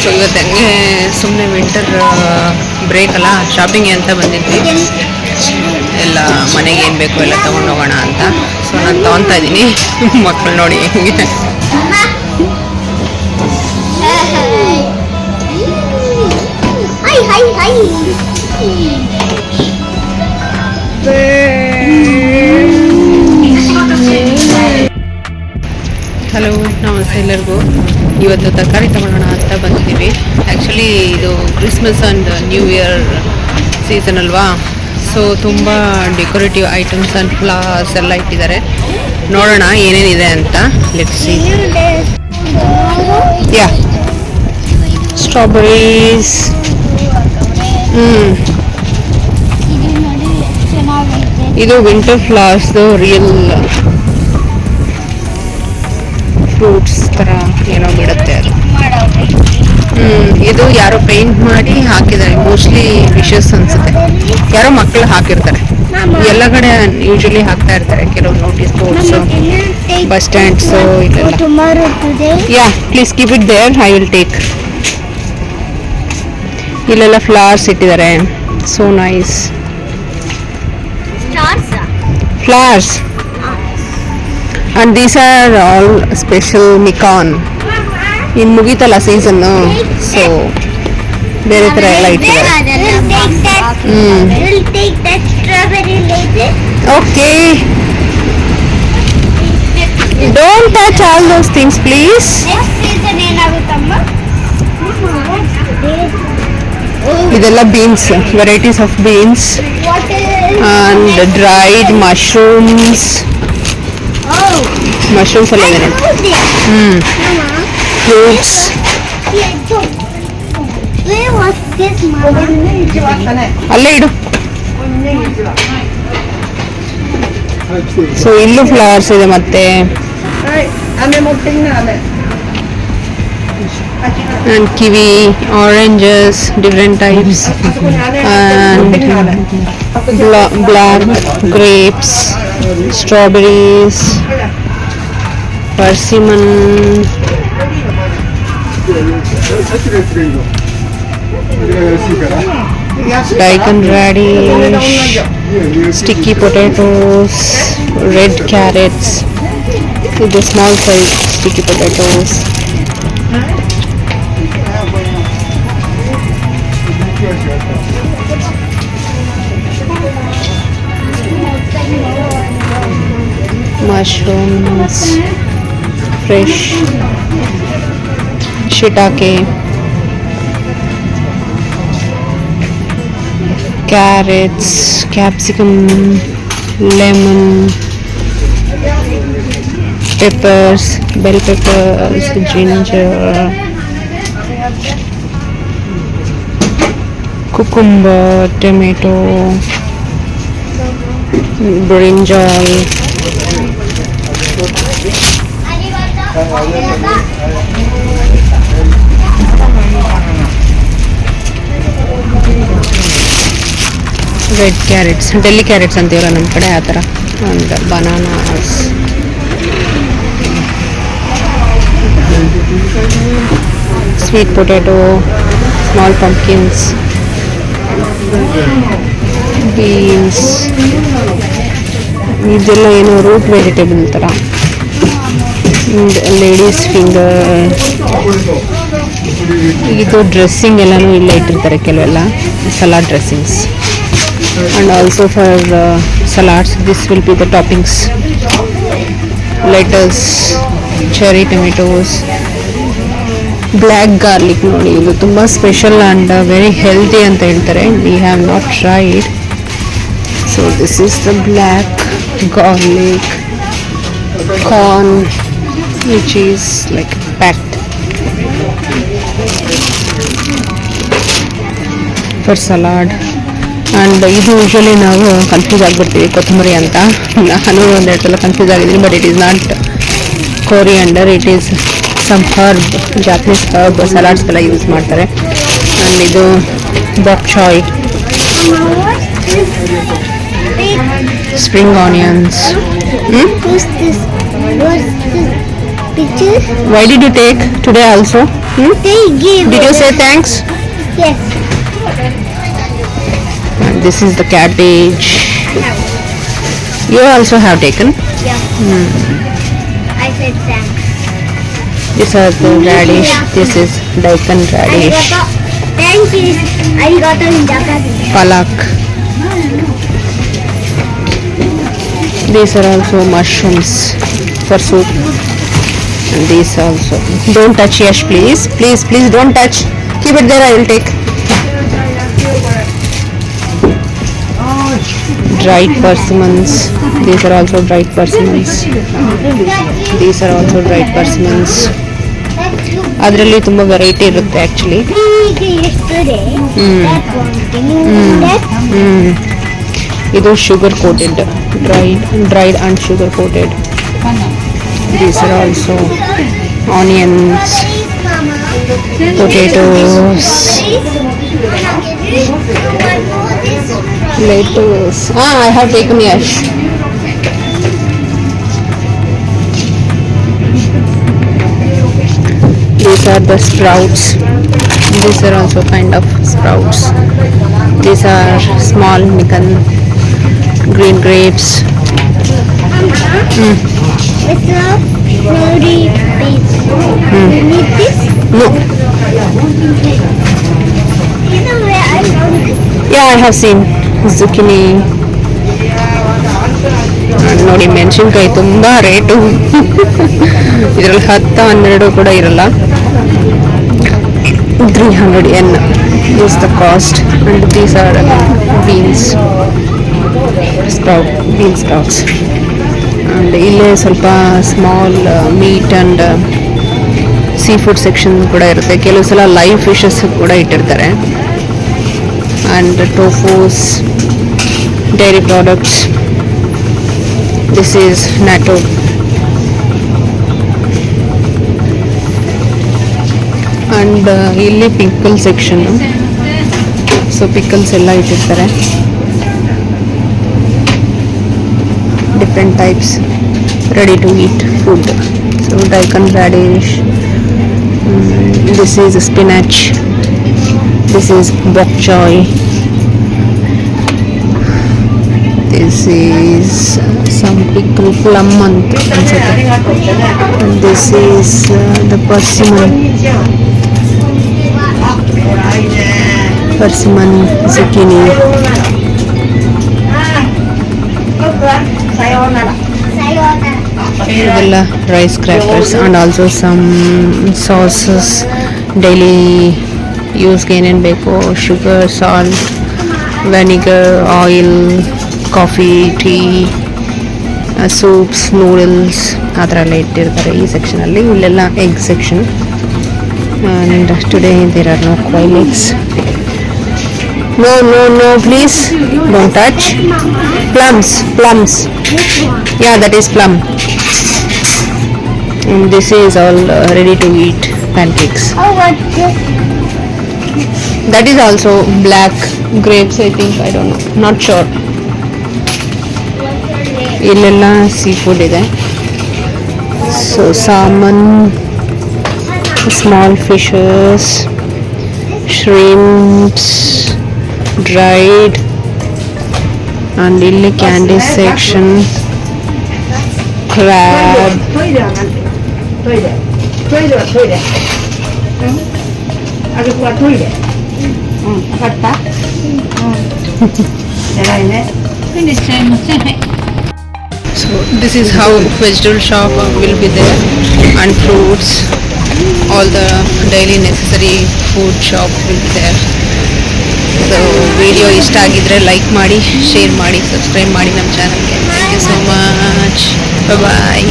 So ಇವತ್ತು ಹೆಂಗೆ ಸುಮ್ಮನೆ ವಿಂಟರ್ ಬ್ರೇಕ್ ಅಲ್ಲ, ಶಾಪಿಂಗ್ ಅಂತ ಬಂದಿದ್ವಿ. ಎಲ್ಲ ಮನೆಗೆ ಏನು ಬೇಕು ಎಲ್ಲ ತೊಗೊಂಡು ಹೋಗೋಣ ಅಂತ. ಸೊ ನಾನು ತೊಗೊತಾ ಇದ್ದೀನಿ. ಮಕ್ಕಳು ನೋಡಿ ಹೆಂಗೆ. ಹಲೋ, ನಮಸ್ತೆ ಎಲ್ಲರಿಗೂ. ಇವತ್ತು ತರಕಾರಿ ತಗೊಳ್ಳೋಣ ಅಂತ ಬಂದಿದ್ದೀವಿ. ಆ್ಯಕ್ಚುಲಿ ಇದು Christmas and new year season ಅಲ್ವಾ, ಸೊ ತುಂಬ ಡೆಕೋರೇಟಿವ್ ಐಟಮ್ಸ್ ಆ್ಯಂಡ್ ಫ್ಲವರ್ಸ್ ಎಲ್ಲ ಇಟ್ಟಿದ್ದಾರೆ. ನೋಡೋಣ ಏನೇನಿದೆ ಅಂತ. Let's see. Yeah, strawberries. ಇದು ವಿಂಟರ್ ಫ್ಲವರ್ಸ್ದು ರಿಯಲ್ ಫ್ರೂಟ್ಸ್ ಥರ ಏನೋ ಬಿಡುತ್ತೆ ಅದು. ಇದು ಯಾರೋ ಪೇಂಟ್ ಮಾಡಿ ಹಾಕಿದ್ದಾರೆ, ಮೋಸ್ಟ್ಲಿ ವಿಶಸ್ ಅನ್ಸುತ್ತೆ. ಯಾರೋ ಮಕ್ಕಳು ಹಾಕಿರ್ತಾರೆ. ಎಲ್ಲ ಕಡೆ ಯೂಶಲಿ ಹಾಕ್ತಾ ಇರ್ತಾರೆ ಕೆಲವು ನೋಟಿಸ್ ಬೋರ್ಡ್ಸು, ಬಸ್ ಸ್ಟ್ಯಾಂಡ್ಸು ಇದೆಲ್ಲ. Yeah, please keep it there, I will take. ಇಲ್ಲೆಲ್ಲ ಫ್ಲವರ್ಸ್ ಇಟ್ಟಿದ್ದಾರೆ. So nice flowers. and these are all special Nikon. ಇನ್ನು ಮುಗೀತಲ್ಲ ಸೀಸನ್ನು, ಸೊ ಬೇರೆ ಥರ ಎಲ್ಲ ಇಟ್ಟಿದ್ದಾರೆ. Okay, don't touch all those things please. ಇದೆಲ್ಲ beans, varieties of beans and dried mushrooms. Mushrooms ಎಲ್ಲ ಇದೆ. ಫ್ರೂಟ್ಸ್. ಅಲ್ಲೇ ಇಡು. ಸೊ ಇಲ್ಲೂ ಫ್ಲವರ್ಸ್ ಇದೆ. ಮತ್ತೆ and kiwi, oranges, different types, and black grapes, strawberries, persimmon, daikon radish, sticky potatoes, red carrots, the small size sticky potatoes, mushrooms, fresh shiitake, carrots, capsicum, lemon, peppers, bell peppers, ginger, cucumber, tomato, brinjal, red carrots, Delhi carrots ಅಂತೀವಲ್ಲ ನಮ್ಮ ಕಡೆ, ಆ ಥರ. ಒಂದು bananas, sweet potato, small pumpkins, beans. ಇದೆಲ್ಲ ಏನೋ root vegetable ಥರ. Ladies finger. ಇದು ಡ್ರೆಸ್ಸಿಂಗ್ ಎಲ್ಲನೂ ಇಲ್ಲೇ ಇಟ್ಟಿರ್ತಾರೆ ಕೆಲವೆಲ್ಲ, salad dressings. And also for salads this will be the toppings. Lettuce, cherry tomatoes, black garlic. ನೋಡಿ, ಇದು ತುಂಬ ಸ್ಪೆಷಲ್ ಆ್ಯಂಡ್ ವೆರಿ ಹೆಲ್ತಿ ಅಂತ ಹೇಳ್ತಾರೆ. We have not tried. So this is the black garlic, corn which is like packed for salad. and ಇದು usually ನಾವು confuse ಆಗಿಬಿಡ್ತೀವಿ ಕೊತ್ತಂಬರಿ ಅಂತ. ನಾನು ಒಂದೆರಡು ಸಲ ಕನ್ಫ್ಯೂಸ್ ಆಗಿದ್ದೀನಿ, but it is not coriander, it is some herb, Japanese herb. ಸಲಾಡ್ಸ್ಗೆಲ್ಲ ಯೂಸ್ ಮಾಡ್ತಾರೆ. ಆ್ಯಂಡ್ ಇದು bok chai, spring onions. What's this? pictures. Why did you take today also? They give. Did you say thanks? Yes. And this is the cabbage. You also have taken. I said thanks. These are the radish. This is daikon radish. Thank you. Arigato in Japanese. Palak. These are also mushrooms for soup. And these also. Don't touch, Yash, please. Please don't touch. Keep it there, I will take. Dried persimmons. These are also dried persimmons. These are also dried persimmons. ಅದರಲ್ಲಿ ತುಂಬ variety ಇರುತ್ತೆ actually. ಇದು sugar coated, dried and sugar coated. These are also onions, potatoes, lettuce. I have taken, Yash. These are the sprouts. These are also kind of sprouts. These are small mikan, green grapes. It's a floaty base. You need this? No. You know where I found this? Yeah, I have seen zucchini. ನೋಡಿ ಮೆಣಸಿನ್ಕಾಯಿ ತುಂಬ rate. ಇದರಲ್ಲಿ 10-12 ಕೂಡ ಇರಲ್ಲ. 300 yen is the cost. And these are beans, bean sprouts. And ಇಲ್ಲೇ ಸ್ವಲ್ಪ small meat and sea food section ಕೂಡ ಇರುತ್ತೆ. ಕೆಲವು ಸಲ ಲೈವ್ ಫಿಶಸ್ ಕೂಡ ಇಟ್ಟಿರ್ತಾರೆ. And tofus, dairy products. This is natto. And ಇಲ್ಲಿ ಪಿಕಲ್ ಸೆಕ್ಷನ್. ಸೊ ಪಿಕಲ್ಸ್ ಎಲ್ಲ ಇಟ್ಟಿರ್ತಾರೆ. Different types ready to eat food. So daikon radish. This is spinach. This is bok choy. This is some pickled plum and this is the persimmon zucchini. ಇದೆಲ್ಲ rice crackers and also some sauces. Daily ಯೂಸ್ಗೆ ಏನೇನು ಬೇಕೋ, sugar, salt, vinegar, oil, coffee, tea, soups, noodles ಆ ಥರ ಎಲ್ಲ ಇಟ್ಟಿರ್ತಾರೆ ಈ ಸೆಕ್ಷನಲ್ಲಿ. ಇಲ್ಲೆಲ್ಲ egg section. And today there are no quail eggs. No, please don't touch. Plums. Yeah, that is plum. And this is all ready to eat pancakes. Oh, what's this? That is also black grapes, I think. I don't know. Not sure. ಇಲ್ಲೆಲ್ಲ sea food ಇದೆ. So salmon, small fishes, shrimps, dried, and ಇಲ್ಲಿ candy section, crab. So this is how vegetable shop will be there, and fruits, all the daily necessary food shop will be there. So video ಇಷ್ಟ ಆಗಿದ್ರೆ like ಮಾಡಿ, share ಮಾಡಿ, subscribe ಮಾಡಿ ನಮ್ಮ ಚಾನಲ್ಗೆ. Thank you so much. Bye.